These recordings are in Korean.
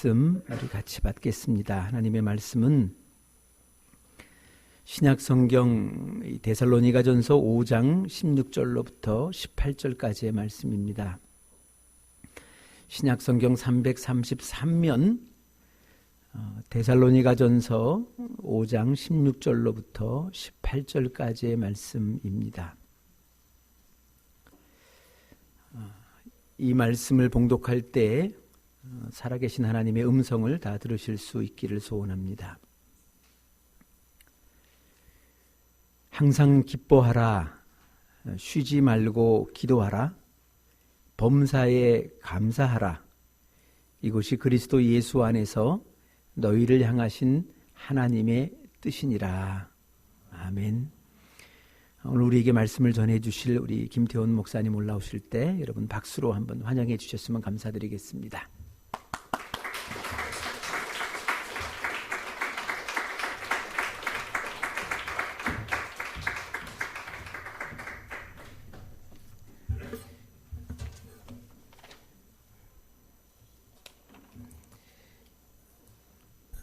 말씀 우리 같이 받겠습니다. 하나님의 말씀은 신약성경 데살로니가전서 5장 16절로부터 18절까지의 말씀입니다. 신약성경 333면 데살로니가전서 5장 16절로부터 18절까지의 말씀입니다. 이 말씀을 봉독할 때 살아계신 하나님의 음성을 다 들으실 수 있기를 소원합니다. 항상 기뻐하라, 쉬지 말고 기도하라, 범사에 감사하라. 이것이 그리스도 예수 안에서 너희를 향하신 하나님의 뜻이니라. 아멘. 오늘 우리에게 말씀을 전해주실 우리 김태원 목사님 올라오실 때 여러분 박수로 한번 환영해 주셨으면 감사드리겠습니다.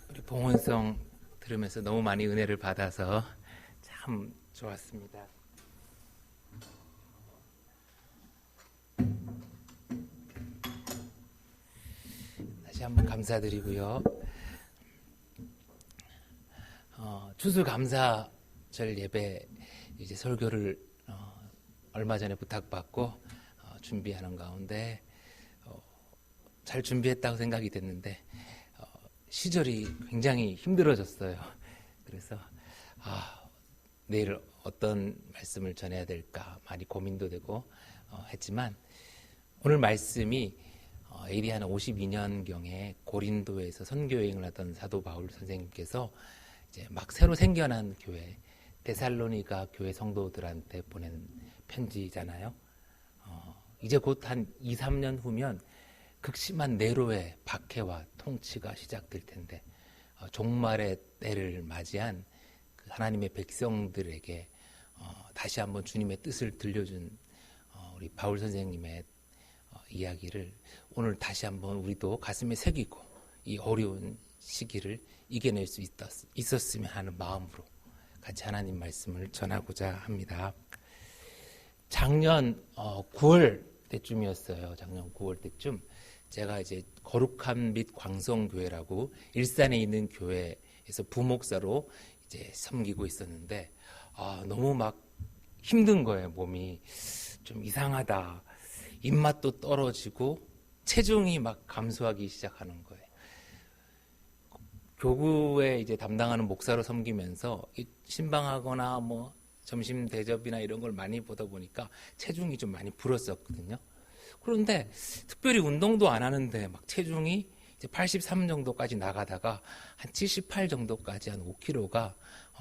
우리 봉헌성 들으면서 너무 많이 은혜를 받아서 참 좋았습니다. 다시 한번 감사드리고요. 추수감사절 예배 이제 설교를 얼마 전에 부탁받고 준비하는 가운데 잘 준비했다고 생각이 됐는데 시절이 굉장히 힘들어졌어요. 그래서 내일 어떤 말씀을 전해야 될까 많이 고민도 되고 했지만 오늘 말씀이 AD 한 52년경에 고린도에서 선교여행을 하던 사도 바울 선생님께서 이제 막 새로 생겨난 교회 데살로니가 교회 성도들한테 보낸 편지잖아요. 이제 곧 한 2, 3년 후면 극심한 네로의 박해와 통치가 시작될 텐데 종말의 때를 맞이한 하나님의 백성들에게 다시 한번 주님의 뜻을 들려준 우리 바울 선생님의 이야기를 오늘 다시 한번 우리도 가슴에 새기고 이 어려운 시기를 이겨낼 수 있었으면 하는 마음으로 같이 하나님 말씀을 전하고자 합니다. 작년 9월 때쯤이었어요. 작년 9월 때쯤 제가 이제 거룩한 빛 광성교회라고 일산에 있는 교회에서 부목사로 이제 섬기고 있었는데 너무 막 힘든 거예요. 몸이 좀 이상하다. 입맛도 떨어지고 체중이 막 감소하기 시작하는 거예요. 교구에 이제 담당하는 목사로 섬기면서 신방하거나 뭐 점심 대접이나 이런 걸 많이 보다 보니까 체중이 좀 많이 불었었거든요. 그런데 특별히 운동도 안 하는데 막 체중이 이제 83 정도까지 나가다가 한 78 정도까지 한 5kg가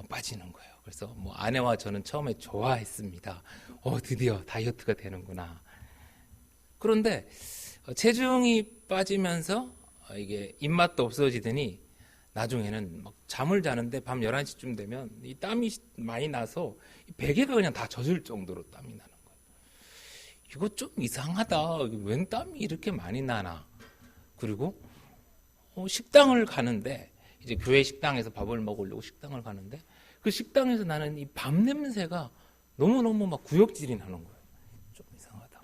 빠지는 거예요. 그래서 뭐 아내와 저는 처음에 좋아했습니다. 드디어 다이어트가 되는구나. 그런데 체중이 빠지면서 이게 입맛도 없어지더니 나중에는 막 잠을 자는데 밤 11시쯤 되면 이 땀이 많이 나서 베개가 그냥 다 젖을 정도로 땀이 나는 거예요. 이거 좀 이상하다. 웬 땀이 이렇게 많이 나나. 그리고 식당을 가는데 이제 교회 식당에서 밥을 먹으려고 식당을 가는데 그 식당에서 나는 이 밥 냄새가 너무너무 막 구역질이 나는 거예요. 좀 이상하다.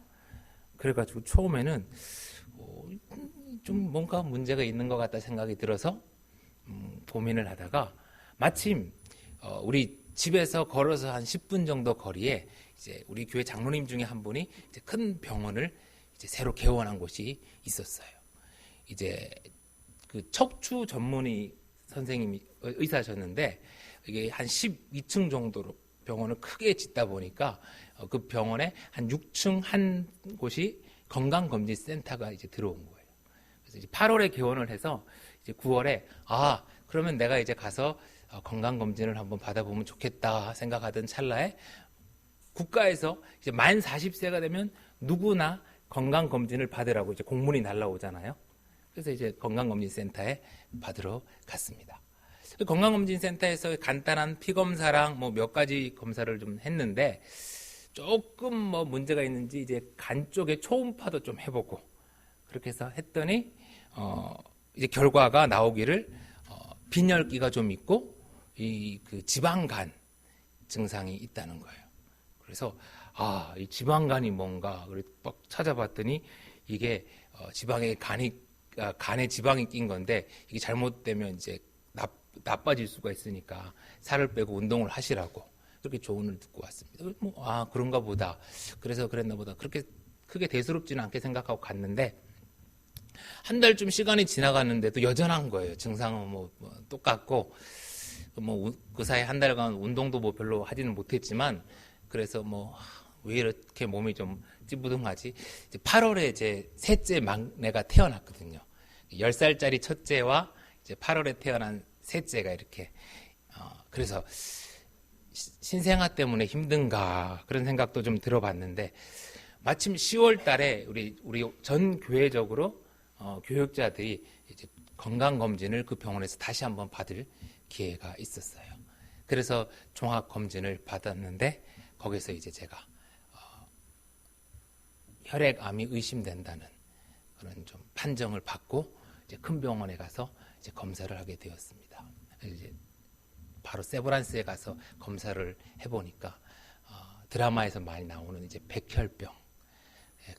그래가지고 처음에는 좀 뭔가 문제가 있는 것 같다 생각이 들어서 고민을 하다가 마침 우리 집에서 걸어서 한 10분 정도 거리에 이제 우리 교회 장로님 중에 한 분이 이제 큰 병원을 이제 새로 개원한 곳이 있었어요. 이제 그 척추 전문의 선생님이 의사셨는데 이게 한 12층 정도로 병원을 크게 짓다 보니까 그 병원에 한 6층 한 곳이 건강검진센터가 이제 들어온 거예요. 그래서 이제 8월에 개원을 해서 이제 9월에 그러면 내가 이제 가서 건강검진을 한번 받아보면 좋겠다 생각하던 찰나에 국가에서 이제 만 40세가 되면 누구나 건강검진을 받으라고 이제 공문이 날라오잖아요. 그래서 이제 건강검진센터에 받으러 갔습니다. 건강검진센터에서 간단한 피검사랑 뭐 몇 가지 검사를 좀 했는데 조금 뭐 문제가 있는지 이제 간 쪽에 초음파도 좀 해보고 그렇게 해서 했더니 이제 결과가 나오기를 빈혈기가 좀 있고 그 지방간 증상이 있다는 거예요. 그래서 이 지방간이 뭔가 그래 막 찾아봤더니 이게 간에 지방이 낀 건데 이게 잘못되면 이제 나빠질 수가 있으니까 살을 빼고 운동을 하시라고 그렇게 조언을 듣고 왔습니다. 그런가 보다. 그래서 그랬나 보다. 그렇게 크게 대수롭지는 않게 생각하고 갔는데 한 달쯤 시간이 지나갔는데도 여전한 거예요. 증상은 똑같고 그 사이 한 달간 운동도 별로 하지는 못했지만 그래서 왜 이렇게 몸이 좀 찌부둥하지? 8월에 제 셋째 막내가 태어났거든요. 10살짜리 첫째와 이제 8월에 태어난 셋째가 이렇게 그래서 신생아 때문에 힘든가 그런 생각도 좀 들어봤는데 마침 10월 달에 우리 전 교회적으로 교육자들이 이제 건강 검진을 그 병원에서 다시 한번 받을 기회가 있었어요. 그래서 종합 검진을 받았는데 거기서 이제 제가 혈액암이 의심된다는 그런 좀 판정을 받고 이제 큰 병원에 가서 이제 검사를 하게 되었습니다. 이제 바로 세브란스에 가서 검사를 해보니까 드라마에서 많이 나오는 이제 백혈병,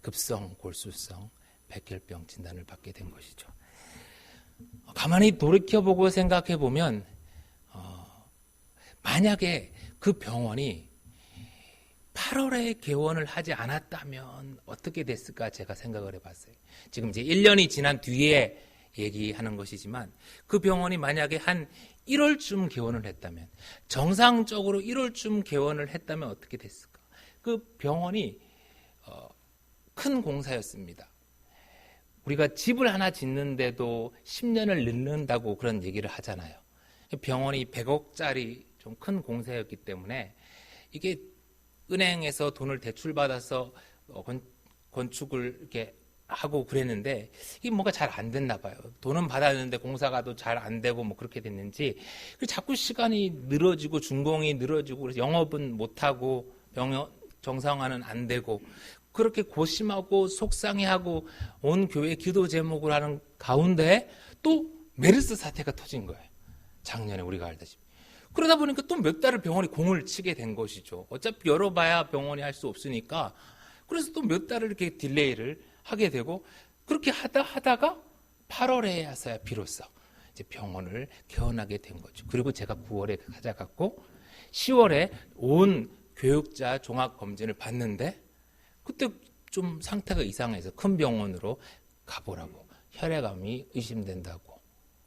급성 골수성 백혈병 진단을 받게 된 것이죠. 가만히 돌이켜보고 생각해보면 만약에 그 병원이 8월에 개원을 하지 않았다면 어떻게 됐을까 제가 생각을 해봤어요. 지금 이제 1년이 지난 뒤에 얘기하는 것이지만 그 병원이 만약에 한 1월쯤 개원을 했다면 정상적으로 1월쯤 개원을 했다면 어떻게 됐을까? 그 병원이 큰 공사였습니다. 우리가 집을 하나 짓는데도 10년을 늦는다고 그런 얘기를 하잖아요. 병원이 100억짜리 좀 큰 공사였기 때문에 이게 은행에서 돈을 대출받아서 건축을 이렇게 하고 그랬는데 이게 뭔가 잘 안 됐나 봐요. 돈은 받았는데 공사가 또 잘 안 되고 그렇게 됐는지 자꾸 시간이 늘어지고 준공이 늘어지고 그래서 영업은 못하고 병원 정상화는 안 되고 그렇게 고심하고 속상해하고 온 교회 기도 제목을 하는 가운데 또 메르스 사태가 터진 거예요. 작년에 우리가 알다시피. 그러다 보니까 또 몇 달을 병원이 공을 치게 된 것이죠. 어차피 열어봐야 병원이 할 수 없으니까. 그래서 또 몇 달을 이렇게 딜레이를 하게 되고 그렇게 하다가 8월에야서야 비로소 이제 병원을 개원하게 된 거죠. 그리고 제가 9월에 찾아갔고 10월에 온 교육자 종합 검진을 받는데 그때 좀 상태가 이상해서 큰 병원으로 가보라고 혈액암이 의심된다고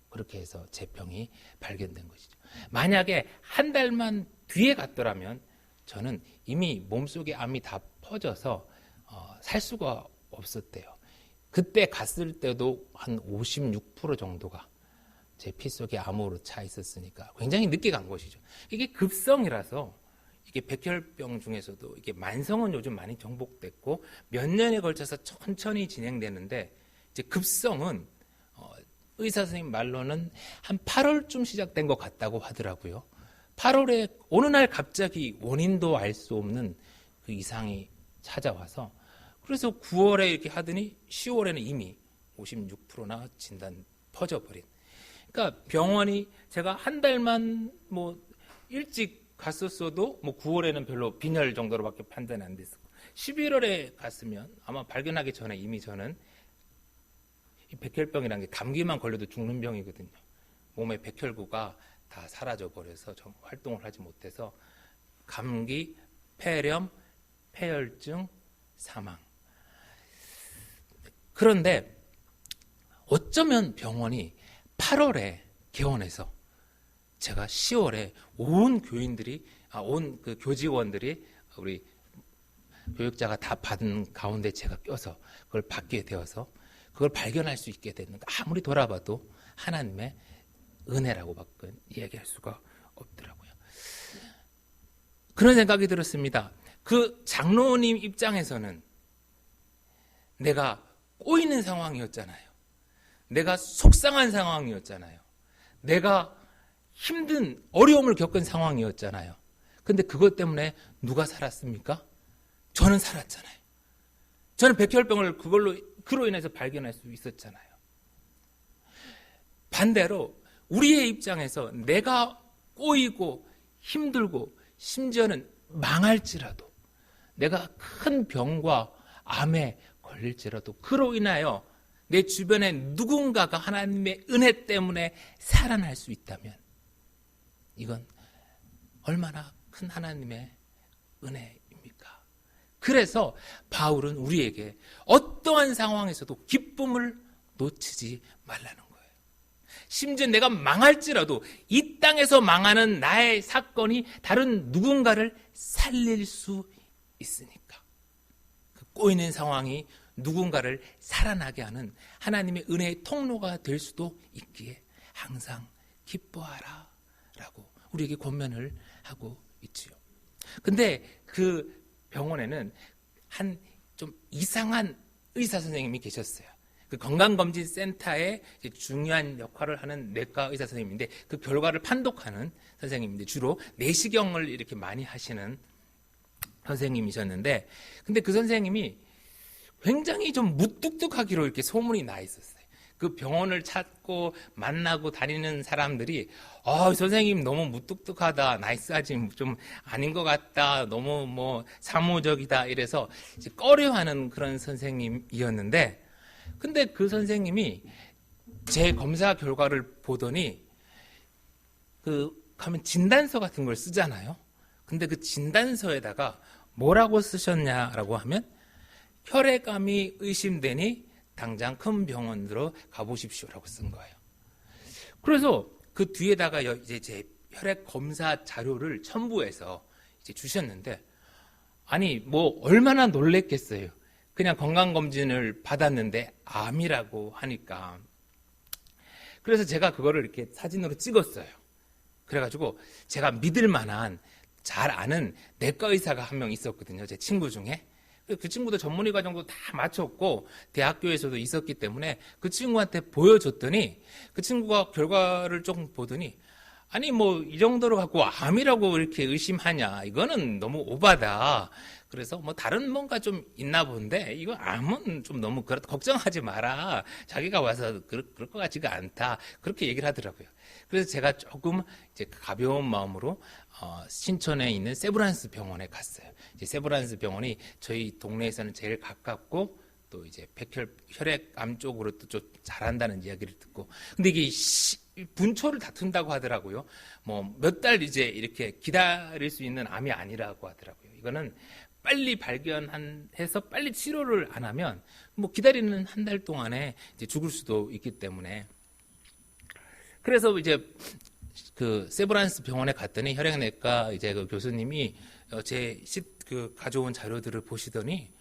그렇게 해서 제 병이 발견된 것이죠. 만약에 한 달만 뒤에 갔더라면 저는 이미 몸속에 암이 다 퍼져서 살 수가 없었대요. 그때 갔을 때도 한 56% 정도가 제 피 속에 암으로 차 있었으니까 굉장히 늦게 간 것이죠. 이게 급성이라서 이게 백혈병 중에서도 이게 만성은 요즘 많이 정복됐고 몇 년에 걸쳐서 천천히 진행되는데 이제 급성은 의사 선생님 말로는 한 8월쯤 시작된 것 같다고 하더라고요. 8월에 어느 날 갑자기 원인도 알 수 없는 그 이상이 찾아와서 그래서 9월에 이렇게 하더니 10월에는 이미 56%나 진단 퍼져버린. 그러니까 병원이 제가 한 달만 일찍 갔었어도 9월에는 별로 빈혈 정도로밖에 판단이 안 됐었고 11월에 갔으면 아마 발견하기 전에 이미 저는 이 백혈병이라는 게 감기만 걸려도 죽는 병이거든요. 몸의 백혈구가 다 사라져 버려서 활동을 하지 못해서 감기, 폐렴, 폐혈증, 사망. 그런데 어쩌면 병원이 8월에 개원해서 제가 10월에 온 교인들이, 온 그 교직원들이 우리 교육자가 다 받은 가운데 제가 껴서 그걸 받게 되어서 그걸 발견할 수 있게 됐는데 아무리 돌아봐도 하나님의 은혜라고 밖에 이야기할 수가 없더라고요. 그런 생각이 들었습니다. 그 장로님 입장에서는 내가 꼬이는 상황이었잖아요. 내가 속상한 상황이었잖아요. 내가 힘든 어려움을 겪은 상황이었잖아요. 근데 그것 때문에 누가 살았습니까? 저는 살았잖아요. 저는 백혈병을 그로 인해서 발견할 수 있었잖아요. 반대로 우리의 입장에서 내가 꼬이고 힘들고 심지어는 망할지라도, 내가 큰 병과 암에 걸릴지라도 그로 인하여 내 주변에 누군가가 하나님의 은혜 때문에 살아날 수 있다면 이건 얼마나 큰 하나님의 은혜입니까? 그래서 바울은 우리에게 어떠한 상황에서도 기쁨을 놓치지 말라는 거예요. 심지어 내가 망할지라도 이 땅에서 망하는 나의 사건이 다른 누군가를 살릴 수 있으니까, 그 꼬이는 상황이 누군가를 살아나게 하는 하나님의 은혜의 통로가 될 수도 있기에 항상 기뻐하라 라고 우리에게 권면을 하고 있지요. 근데 그 병원에는 한 좀 이상한 의사 선생님이 계셨어요. 그 건강검진센터에 중요한 역할을 하는 내과 의사 선생님인데, 그 결과를 판독하는 선생님인데 주로 내시경을 이렇게 많이 하시는 선생님이셨는데, 근데 그 선생님이 굉장히 좀 무뚝뚝하기로 이렇게 소문이 나 있었어요. 그 병원을 찾고 만나고 다니는 사람들이 선생님 너무 무뚝뚝하다, 나이스하지 좀 아닌 것 같다, 너무 뭐 사무적이다 이래서 이제 꺼려하는 그런 선생님이었는데, 근데 그 선생님이 제 검사 결과를 보더니 가면 진단서 같은 걸 쓰잖아요. 근데 그 진단서에다가 뭐라고 쓰셨냐라고 하면 혈액암이 의심되니 당장 큰 병원으로 가보십시오라고 쓴 거예요. 그래서 그 뒤에다가 이제 제 혈액 검사 자료를 첨부해서 이제 주셨는데, 아니 뭐 얼마나 놀랬겠어요. 그냥 건강검진을 받았는데 암이라고 하니까. 그래서 제가 그거를 이렇게 사진으로 찍었어요. 그래가지고 제가 믿을 만한 잘 아는 내과 의사가 한 명 있었거든요. 제 친구 중에. 그 친구도 전문의 과정도 다 마쳤고 대학교에서도 있었기 때문에 그 친구한테 보여줬더니, 그 친구가 결과를 조금 보더니 아니 뭐 이 정도로 갖고 암이라고 이렇게 의심하냐, 이거는 너무 오바다. 그래서 뭐 다른 뭔가 좀 있나 본데 이거 암은 좀 너무 걱정하지 마라, 자기가 와서 그럴 것 같지가 않다, 그렇게 얘기를 하더라고요. 그래서 제가 조금 이제 가벼운 마음으로 신촌에 있는 세브란스 병원에 갔어요. 이제 세브란스 병원이 저희 동네에서는 제일 가깝고 또 이제 혈액암 쪽으로 또 좀 잘한다는 이야기를 듣고, 근데 이게 분초를 다툰다고 하더라고요. 뭐 몇 달 이제 이렇게 기다릴 수 있는 암이 아니라고 하더라고요. 이거는 빨리 발견해서 빨리 치료를 안 하면 뭐 기다리는 한 달 동안에 이제 죽을 수도 있기 때문에. 그래서 이제 그 세브란스 병원에 갔더니 혈액내과 이제 그 교수님이 그 가져온 자료들을 보시더니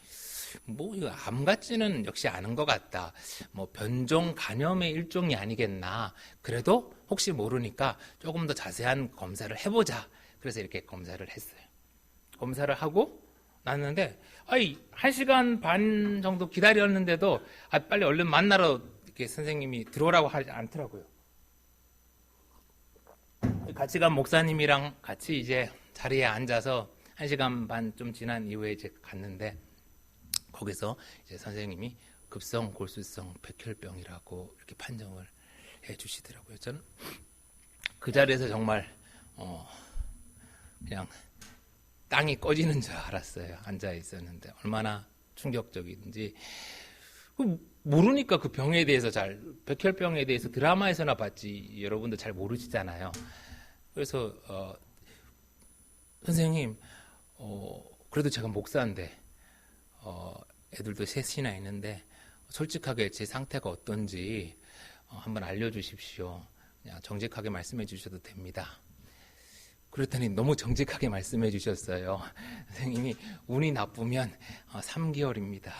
뭐 이거 암 같지는 역시 않은 것 같다. 뭐 변종 간염의 일종이 아니겠나. 그래도 혹시 모르니까 조금 더 자세한 검사를 해보자. 그래서 이렇게 검사를 했어요. 검사를 하고 났는데 1시간 반 정도 기다렸는데도 빨리 얼른 만나러 이렇게 선생님이 들어오라고 하지 않더라고요. 같이 간 목사님이랑 같이 이제 자리에 앉아서 1시간 반 좀 지난 이후에 이제 갔는데, 거기서 이제 선생님이 급성 골수성 백혈병이라고 이렇게 판정을 해 주시더라고요. 저는 그 자리에서 정말 그냥 땅이 꺼지는 줄 알았어요. 앉아 있었는데 얼마나 충격적인지. 모르니까 그 병에 대해서 백혈병에 대해서 드라마에서나 봤지 여러분들 잘 모르시잖아요. 그래서 선생님, 그래도 제가 목사인데 애들도 셋이나 있는데 솔직하게 제 상태가 어떤지 한번 알려주십시오. 그냥 정직하게 말씀해 주셔도 됩니다. 그랬더니 너무 정직하게 말씀해 주셨어요. 선생님이 운이 나쁘면 3개월입니다.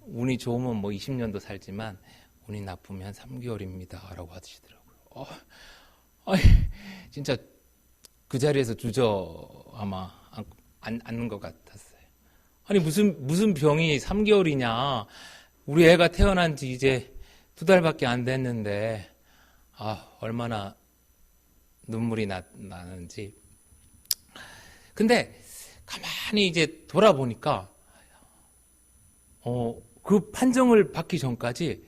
운이 좋으면 뭐 20년도 살지만 운이 나쁘면 3개월입니다 라고 하시더라고요. 진짜 그 자리에서 아마 앉는 것 같았어요. 아니 무슨 병이 3개월이냐. 우리 애가 태어난 지 이제 2달밖에 안 됐는데 얼마나 눈물이 나는지. 근데 가만히 이제 돌아보니까 그 판정을 받기 전까지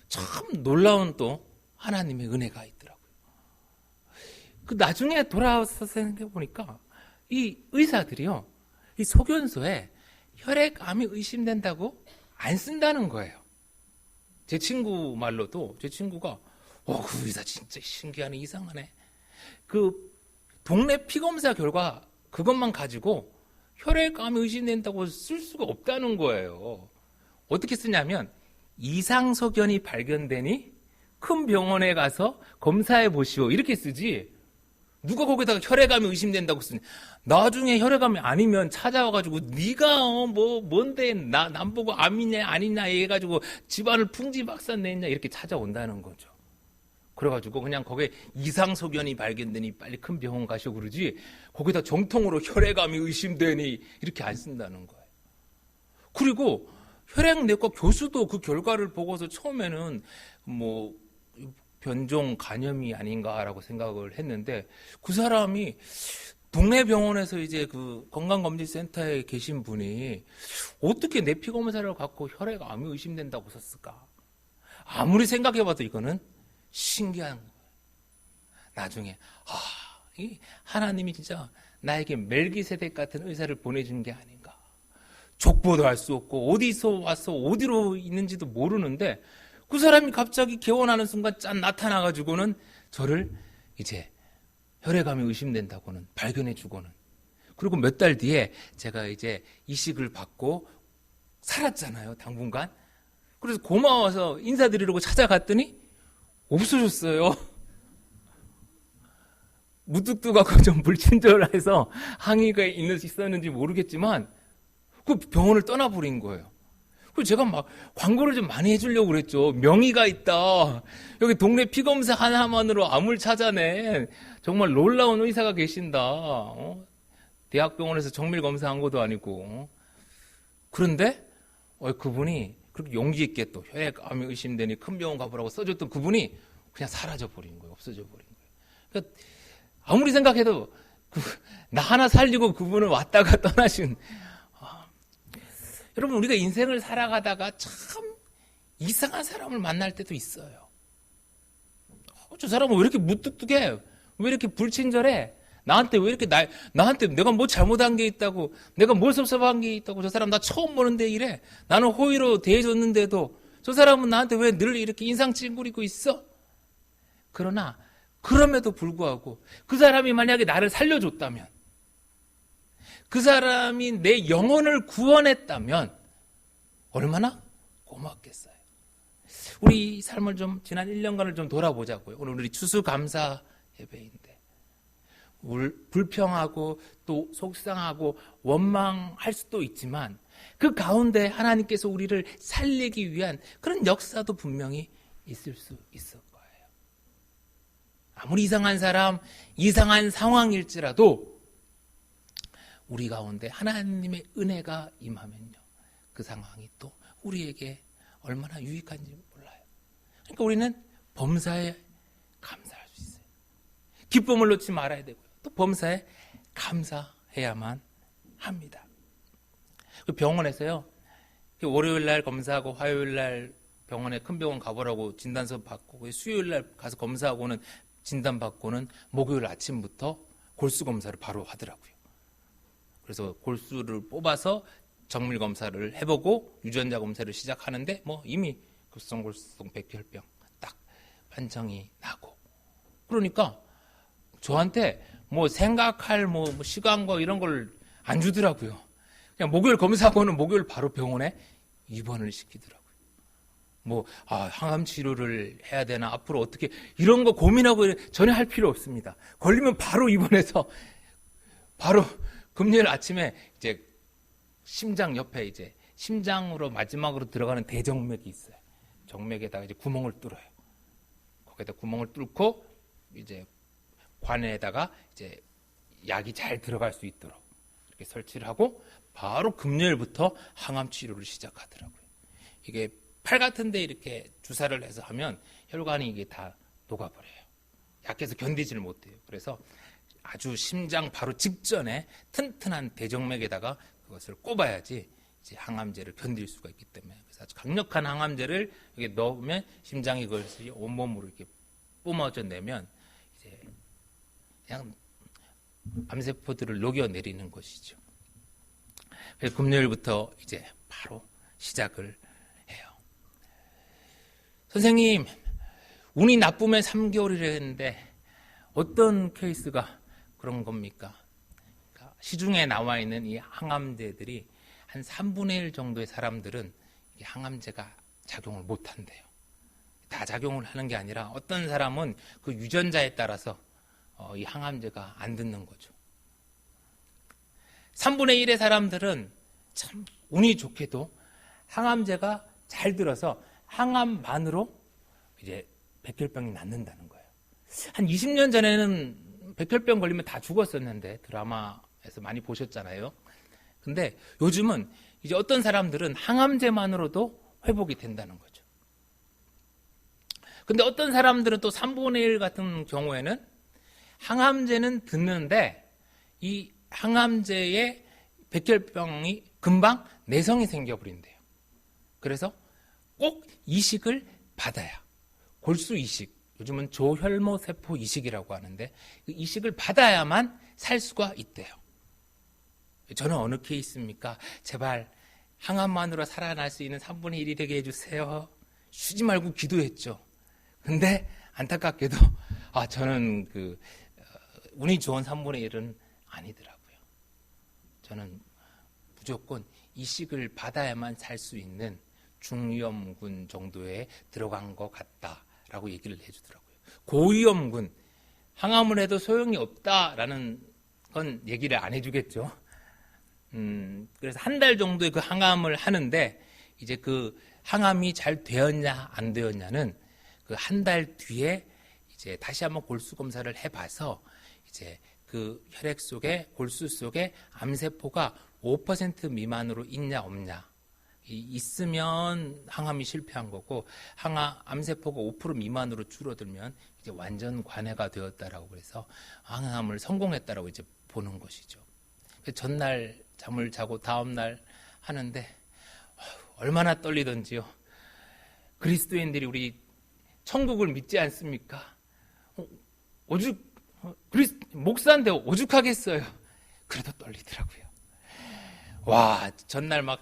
참 놀라운 또 하나님의 은혜가 있더라고요. 그 나중에 돌아와서 생각해 보니까 이 의사들이요, 이 소견서에 혈액암이 의심된다고 안 쓴다는 거예요. 제 친구 말로도 제 친구가 그 의사 진짜 신기하네, 이상하네. 그 동네 피검사 결과 그것만 가지고 혈액암이 의심된다고 쓸 수가 없다는 거예요. 어떻게 쓰냐면 이상소견이 발견되니 큰 병원에 가서 검사해 보시오 이렇게 쓰지, 누가 거기다가 혈액암이 의심된다고 쓰니. 나중에 혈액암이 아니면 찾아와가지고 네가 뭔데 남 보고 암이냐 아니냐 해가지고 집안을 풍지박산 냈냐 이렇게 찾아온다는 거죠. 그래가지고 그냥 거기에 이상소견이 발견되니 빨리 큰 병원 가시오 그러지, 거기다 정통으로 혈액암이 의심되니 이렇게 안 쓴다는 거예요. 그리고 혈액내과 교수도 그 결과를 보고서 처음에는 변종 간염이 아닌가라고 생각을 했는데, 그 사람이 동네 병원에서 이제 그 건강검진센터에 계신 분이 어떻게 내 피검사를 갖고 혈액암이 의심된다고 썼을까? 아무리 생각해봐도 이거는 신기한 거예요. 나중에 이 하나님이 진짜 나에게 멜기세덱 같은 의사를 보내준 게 아닌가. 족보도 알 수 없고 어디서 와서 어디로 있는지도 모르는데 그 사람이 갑자기 개원하는 순간 짠 나타나가지고는 저를 이제 혈액암이 의심된다고는 발견해주고는, 그리고 몇 달 뒤에 제가 이제 이식을 받고 살았잖아요, 당분간. 그래서 고마워서 인사드리려고 찾아갔더니 없어졌어요. 무뚝뚝하고 좀 불친절해서 항의가 있었는지 모르겠지만 그 병원을 떠나버린 거예요. 그래서 제가 막 광고를 좀 많이 해주려고 그랬죠. 명의가 있다. 여기 동네 피검사 하나만으로 암을 찾아낸 정말 놀라운 의사가 계신다. 대학병원에서 정밀 검사한 것도 아니고. 그런데 그분이 그렇게 용기 있게 또 혈액암이 의심되니 큰 병원 가보라고 써줬던 그분이 그냥 사라져버린 거예요. 없어져버린 거예요. 그러니까 아무리 생각해도 나 하나 살리고 그분은 왔다가 떠나신. 여러분, 우리가 인생을 살아가다가 참 이상한 사람을 만날 때도 있어요. 저 사람은 왜 이렇게 무뚝뚝해? 왜 이렇게 불친절해? 나한테 왜 이렇게 나한테 내가 뭐 잘못한 게 있다고, 내가 뭘 섭섭한 게 있다고, 저 사람 나 처음 보는데 이래. 나는 호의로 대해줬는데도 저 사람은 나한테 왜 늘 이렇게 인상 찡그리고 있어? 그러나 그럼에도 불구하고 그 사람이 만약에 나를 살려줬다면, 그 사람이 내 영혼을 구원했다면 얼마나 고맙겠어요. 우리 삶을 좀 지난 1년간을 좀 돌아보자고요. 오늘 우리 추수감사 예배인데 불평하고 또 속상하고 원망할 수도 있지만 그 가운데 하나님께서 우리를 살리기 위한 그런 역사도 분명히 있을 수 있을 거예요. 아무리 이상한 사람, 이상한 상황일지라도 우리 가운데 하나님의 은혜가 임하면요, 그 상황이 또 우리에게 얼마나 유익한지 몰라요. 그러니까 우리는 범사에 감사할 수 있어요. 기쁨을 놓지 말아야 되고요. 또 범사에 감사해야만 합니다. 그 병원에서요, 월요일 날 검사하고 화요일 날 병원에 큰 병원 가보라고 진단서 받고 수요일 날 가서 검사하고는 진단 받고는 목요일 아침부터 골수 검사를 바로 하더라고요. 그래서 골수를 뽑아서 정밀 검사를 해보고 유전자 검사를 시작하는데 이미 급성골수성 백혈병 딱 판정이 나고, 그러니까 저한테 생각할 시간과 이런 걸 안 주더라고요. 그냥 목요일 검사하고는 목요일 바로 병원에 입원을 시키더라고요. 항암 치료를 해야 되나, 앞으로 어떻게, 이런 거 고민하고 전혀 할 필요 없습니다. 걸리면 바로 입원해서 바로 금요일 아침에 이제 심장 옆에 이제 심장으로 마지막으로 들어가는 대정맥이 있어요. 정맥에다가 이제 구멍을 뚫어요. 거기다 구멍을 뚫고 이제 관에다가 이제 약이 잘 들어갈 수 있도록 이렇게 설치를 하고 바로 금요일부터 항암 치료를 시작하더라고요. 이게 팔 같은 데 이렇게 주사를 해서 하면 혈관이 이게 다 녹아버려요. 약해서 견디지를 못해요. 그래서 아주 심장 바로 직전에 튼튼한 대정맥에다가 그것을 꼽아야지 이제 항암제를 견딜 수가 있기 때문에, 그래서 그래서 아주 강력한 항암제를 이렇게 넣으면 심장이 그것이 온몸으로 이렇게 뿜어져 내면 이제 그냥 암세포들을 녹여내리는 것이죠. 그래서 금요일부터 이제 바로 시작을 해요. 선생님, 운이 나쁘면 3개월이라 했는데 어떤 케이스가 그런 겁니까? 그러니까 시중에 나와 있는 이 항암제들이 한 3분의 1 정도의 사람들은 이 항암제가 작용을 못한대요. 다 작용을 하는 게 아니라 어떤 사람은 그 유전자에 따라서 이 항암제가 안 듣는 거죠. 3분의 1의 사람들은 참 운이 좋게도 항암제가 잘 들어서 항암만으로 이제 백혈병이 낫는다는 거예요. 한 20년 전에는 백혈병 걸리면 다 죽었었는데 드라마에서 많이 보셨잖아요. 근데 요즘은 이제 어떤 사람들은 항암제만으로도 회복이 된다는 거죠. 근데 어떤 사람들은 또 3분의 1 같은 경우에는 항암제는 듣는데 이 항암제의 백혈병이 금방 내성이 생겨버린대요. 그래서 꼭 이식을 받아야, 골수 이식, 요즘은 조혈모세포 이식이라고 하는데 그 이식을 받아야만 살 수가 있대요. 저는 어느 케이스입니까? 제발 항암만으로 살아날 수 있는 3분의 1이 되게 해주세요. 쉬지 말고 기도했죠. 근데 안타깝게도 저는 운이 좋은 3분의 1은 아니더라고요. 저는 무조건 이식을 받아야만 살 수 있는 중위험군 정도에 들어간 것 같다라고 얘기를 해주더라고요. 고위험군, 항암을 해도 소용이 없다라는 건 얘기를 안 해주겠죠. 그래서 한 달 정도의 그 항암을 하는데 이제 그 항암이 잘 되었냐 안 되었냐는 그 한 달 뒤에 이제 다시 한번 골수 검사를 해봐서 이제 그 혈액 속에, 골수 속에 암세포가 5% 미만으로 있냐 없냐, 있으면 항암이 실패한 거고 암세포가 5% 미만으로 줄어들면 이제 완전 관해가 되었다라고 그래서 항암을 성공했다라고 이제 보는 것이죠. 전날 잠을 자고 다음날 하는데 얼마나 떨리던지요. 그리스도인들이 우리 천국을 믿지 않습니까? 목사인데 오죽하겠어요. 그래도 떨리더라고요. 와, 전날 막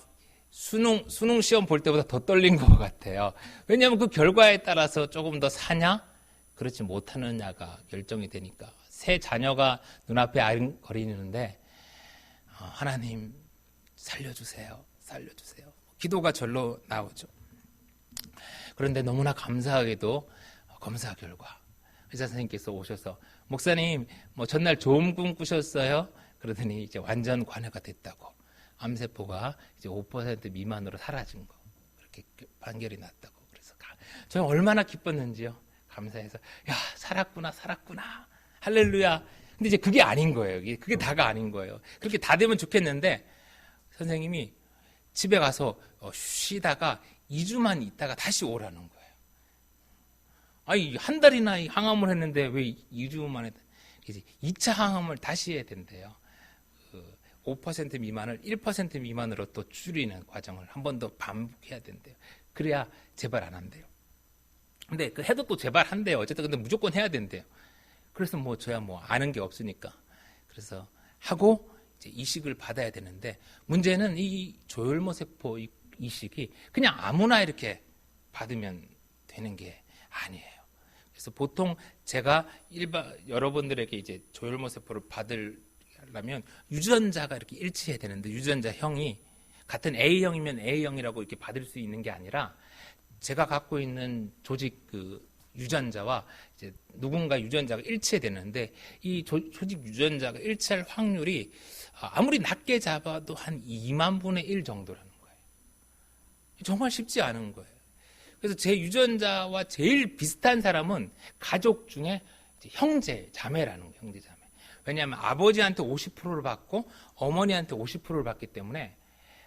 수능 시험 볼 때보다 더 떨린 것 같아요. 왜냐하면 그 결과에 따라서 조금 더 사냐, 그렇지 못하느냐가 결정이 되니까. 새 자녀가 눈앞에 아른거리는데 하나님 살려주세요, 살려주세요. 기도가 절로 나오죠. 그런데 너무나 감사하게도 검사 결과 의사 선생님께서 오셔서 목사님 전날 좋은 꿈 꾸셨어요? 그러더니 이제 완전 관해가 됐다고, 암세포가 이제 5% 미만으로 사라진 거, 그렇게 판결이 났다고. 그래서 저는 얼마나 기뻤는지요. 감사해서 야, 살았구나 할렐루야. 근데 이제 그게 아닌 거예요. 그게 다가 아닌 거예요. 그렇게 다 되면 좋겠는데 선생님이 집에 가서 쉬다가 2주만 있다가 다시 오라는 거예요. 아니, 한 달이나 항암을 했는데 왜 2주 만에 2차 항암을 다시 해야 된대요. 5% 미만을 1% 미만으로 또 줄이는 과정을 한 번 더 반복해야 된대요. 그래야 재발 안 한대요. 근데 해도 또 재발 한대요. 어쨌든 근데 무조건 해야 된대요. 그래서 저야 아는 게 없으니까. 그래서 하고 이제 이식을 받아야 되는데 문제는 이 조혈모세포 이식이 그냥 아무나 이렇게 받으면 되는 게 아니에요. 그래서 보통 제가 여러분들에게 이제 조혈모세포를 받으려면 유전자가 이렇게 일치해야 되는데 유전자 형이 같은 A형이면 A형이라고 이렇게 받을 수 있는 게 아니라 제가 갖고 있는 조직 유전자와 이제 누군가 유전자가 일치해야 되는데 이 조직 유전자가 일치할 확률이 아무리 낮게 잡아도 한 2만 분의 1 정도라는 거예요. 정말 쉽지 않은 거예요. 그래서 제 유전자와 제일 비슷한 사람은 가족 중에 형제, 자매라는 거예요. 형제, 자매. 왜냐하면 아버지한테 50%를 받고 어머니한테 50%를 받기 때문에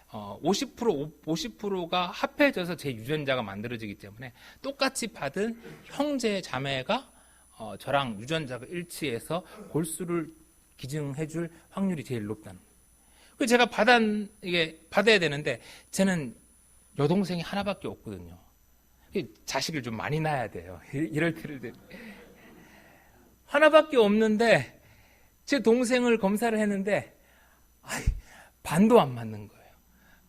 50%가 합해져서 제 유전자가 만들어지기 때문에 똑같이 받은 형제, 자매가 저랑 유전자가 일치해서 골수를 기증해줄 확률이 제일 높다는 거예요. 그래서 제가 받아야 되는데 저는 여동생이 하나밖에 없거든요. 자식을 좀 많이 낳아야 돼요. 이럴 때를 하나밖에 없는데 제 동생을 검사를 했는데 반도 안 맞는 거예요.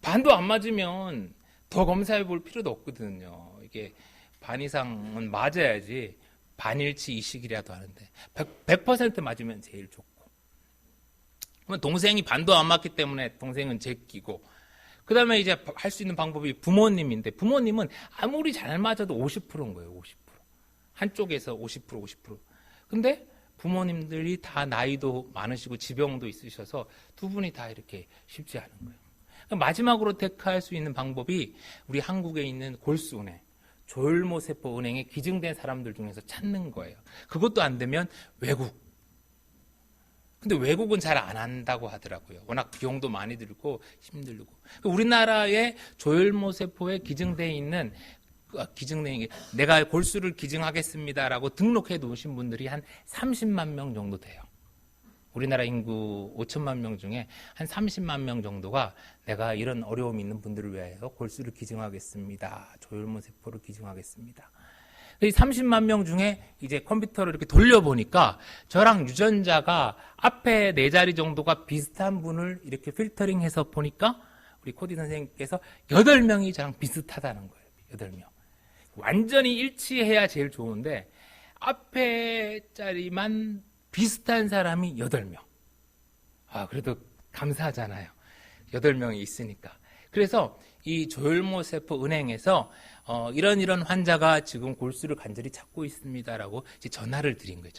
반도 안 맞으면 더 검사해 볼 필요도 없거든요. 이게 반 이상은 맞아야지 반일치 이식이라도 하는데 100% 맞으면 제일 좋고, 그러면 동생이 반도 안 맞기 때문에 동생은 제끼고, 그 다음에 이제 할 수 있는 방법이 부모님인데, 부모님은 아무리 잘 맞아도 50%인 거예요. 50%. 한쪽에서 50%. 근데 부모님들이 다 나이도 많으시고 지병도 있으셔서 두 분이 다 이렇게 쉽지 않은 거예요. 마지막으로 택할 수 있는 방법이 우리 한국에 있는 골수은행, 조혈모세포 은행에 기증된 사람들 중에서 찾는 거예요. 그것도 안 되면 외국. 근데 외국은 잘 안 한다고 하더라고요. 워낙 비용도 많이 들고 힘들고. 우리나라의 조혈모세포에 기증되어 있는, 내가 골수를 기증하겠습니다라고 등록해 놓으신 분들이 한 30만 명 정도 돼요. 우리나라 인구 5천만 명 중에 한 30만 명 정도가 내가 이런 어려움이 있는 분들을 위하여 골수를 기증하겠습니다. 조혈모세포를 기증하겠습니다. 이 30만 명 중에 이제 컴퓨터를 이렇게 돌려보니까 저랑 유전자가 앞에 4자리 정도가 비슷한 분을 이렇게 필터링해서 보니까 우리 코디 선생님께서 8명이 저랑 비슷하다는 거예요. 8명. 완전히 일치해야 제일 좋은데 앞에 자리만 비슷한 사람이 8명. 그래도 감사하잖아요. 8명이 있으니까. 그래서 이 조혈모세포 은행에서 이런 환자가 지금 골수를 간절히 찾고 있습니다라고 이제 전화를 드린 거예요.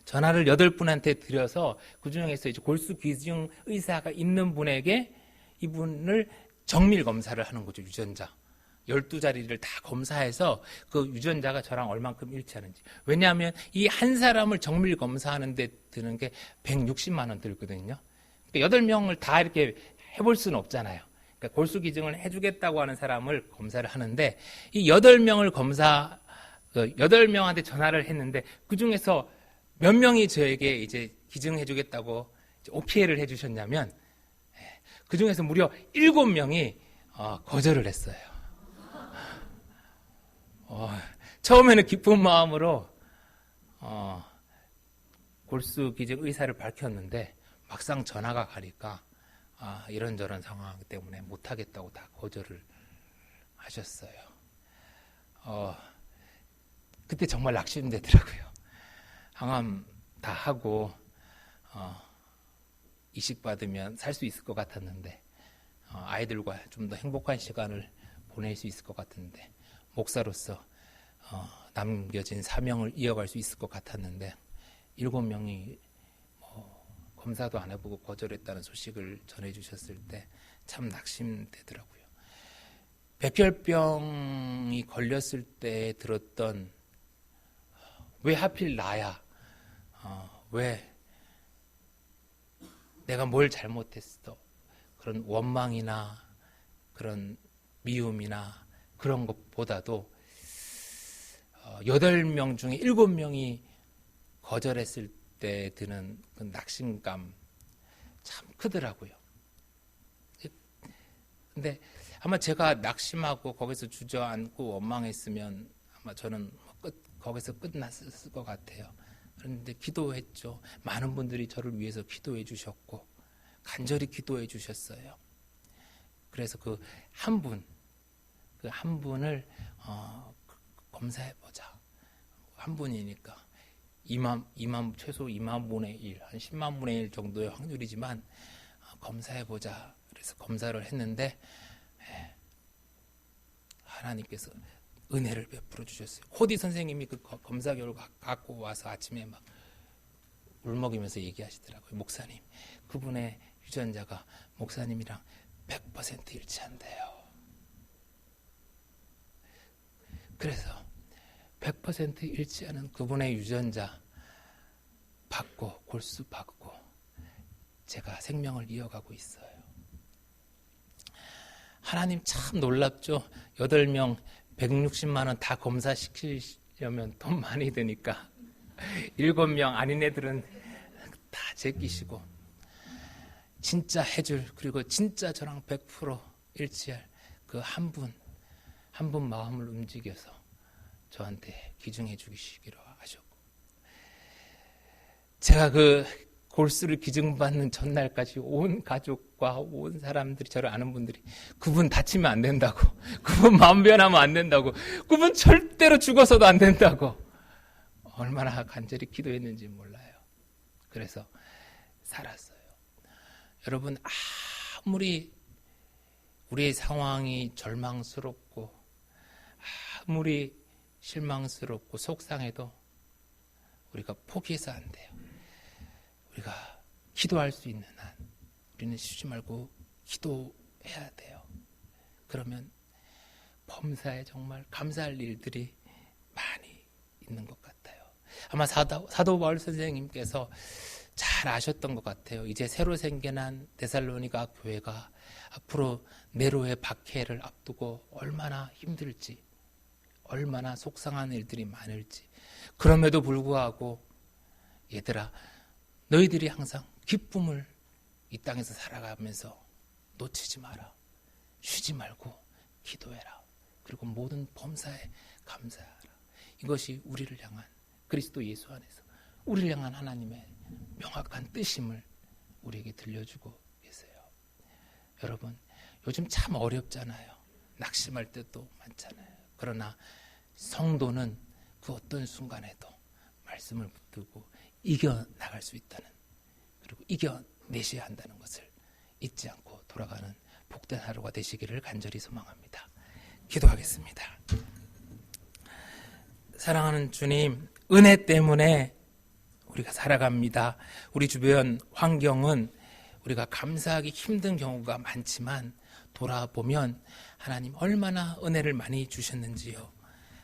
전화를 8분한테 드려서 그 중에서 이제 골수 기증 의사가 있는 분에게 이분을 정밀 검사를 하는 거죠. 유전자 12자리를 다 검사해서 그 유전자가 저랑 얼만큼 일치하는지. 왜냐하면 이 한 사람을 정밀 검사하는 데 드는 게 160만 원 들거든요. 그러니까 8명을 다 이렇게 해볼 수는 없잖아요. 그러니까 골수 기증을 해주겠다고 하는 사람을 검사를 하는데, 이 8명을 8명한테 전화를 했는데, 그 중에서 몇 명이 저에게 이제 기증해주겠다고 OK를 해주셨냐면, 그 중에서 무려 7명이 거절을 했어요. 처음에는 기쁜 마음으로 골수 기증 의사를 밝혔는데, 막상 전화가 가니까 이런저런 상황 때문에 못하겠다고 다 거절을 하셨어요. 그때 정말 낙심되더라고요. 항암 다 하고 이식 받으면 살 수 있을 것 같았는데, 아이들과 좀 더 행복한 시간을 보낼 수 있을 것 같은데, 목사로서 남겨진 사명을 이어갈 수 있을 것 같았는데 7명이 검사도 안 해보고 거절했다는 소식을 전해주셨을 때 참 낙심되더라고요. 백혈병이 걸렸을 때 들었던, 왜 하필 나야? 왜 내가 뭘 잘못했어? 그런 원망이나 그런 미움이나 그런 것보다도 8명 중에 7명이 거절했을 때 드는 그 낙심감 참 크더라고요. 근데 아마 제가 낙심하고 거기서 주저앉고 원망했으면 아마 저는 거기서 끝났을 것 같아요. 그런데 기도했죠. 많은 분들이 저를 위해서 기도해 주셨고 간절히 기도해 주셨어요. 그래서 그 한 분을 검사해보자. 한 분이니까 최소 2만 분의 1, 한 10만 분의 1 정도의 확률이지만 검사해보자. 그래서 검사를 했는데 하나님께서 은혜를 베풀어 주셨어요. 코디 선생님이 그 검사 결과 갖고 와서 아침에 막 울먹이면서 얘기하시더라고요. 목사님, 그분의 유전자가 목사님이랑 100% 일치한대요. 그래서 100% 일치하는 그분의 유전자 받고 골수 받고 제가 생명을 이어가고 있어요. 하나님 참 놀랍죠. 8명 160만 원 다 검사시키려면 돈 많이 드니까 7명 아닌 애들은 다 제끼시고 진짜 해줄, 그리고 진짜 저랑 100% 일치할 그 한 분 마음을 움직여서 저한테 기증해 주시기로 하셨고, 제가 그 골수를 기증받는 전날까지 온 가족과 온 사람들이, 저를 아는 분들이 그분 다치면 안 된다고, 그분 마음 변하면 안 된다고, 그분 절대로 죽어서도 안 된다고 얼마나 간절히 기도했는지 몰라요. 그래서 살았어요. 여러분, 아무리 우리의 상황이 절망스럽고 아무리 실망스럽고 속상해도 우리가 포기해서 안 돼요. 우리가 기도할 수 있는 한 우리는 쉬지 말고 기도해야 돼요. 그러면 범사에 정말 감사할 일들이 많이 있는 것 같아요. 아마 사도 바울 선생님께서 잘 아셨던 것 같아요. 이제 새로 생겨난 데살로니가 교회가 앞으로 네로의 박해를 앞두고 얼마나 힘들지, 얼마나 속상한 일들이 많을지. 그럼에도 불구하고 얘들아, 너희들이 항상 기쁨을 이 땅에서 살아가면서 놓치지 마라. 쉬지 말고 기도해라. 그리고 모든 범사에 감사하라. 이것이 우리를 향한, 그리스도 예수 안에서 우리를 향한 하나님의 명확한 뜻임을 우리에게 들려주고 계세요. 여러분, 요즘 참 어렵잖아요. 낙심할 때도 많잖아요. 그러나 성도는 그 어떤 순간에도 말씀을 붙들고 이겨나갈 수 있다는, 그리고 이겨내셔야 한다는 것을 잊지 않고 돌아가는 복된 하루가 되시기를 간절히 소망합니다. 기도하겠습니다. 사랑하는 주님, 은혜 때문에 우리가 살아갑니다. 우리 주변 환경은 우리가 감사하기 힘든 경우가 많지만 돌아보면 하나님 얼마나 은혜를 많이 주셨는지요.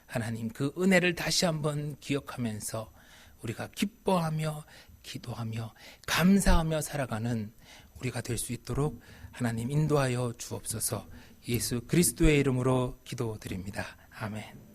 하나님, 그 은혜를 다시 한번 기억하면서 우리가 기뻐하며 기도하며 감사하며 살아가는 우리가 될 수 있도록 하나님 인도하여 주옵소서. 예수 그리스도의 이름으로 기도드립니다. 아멘.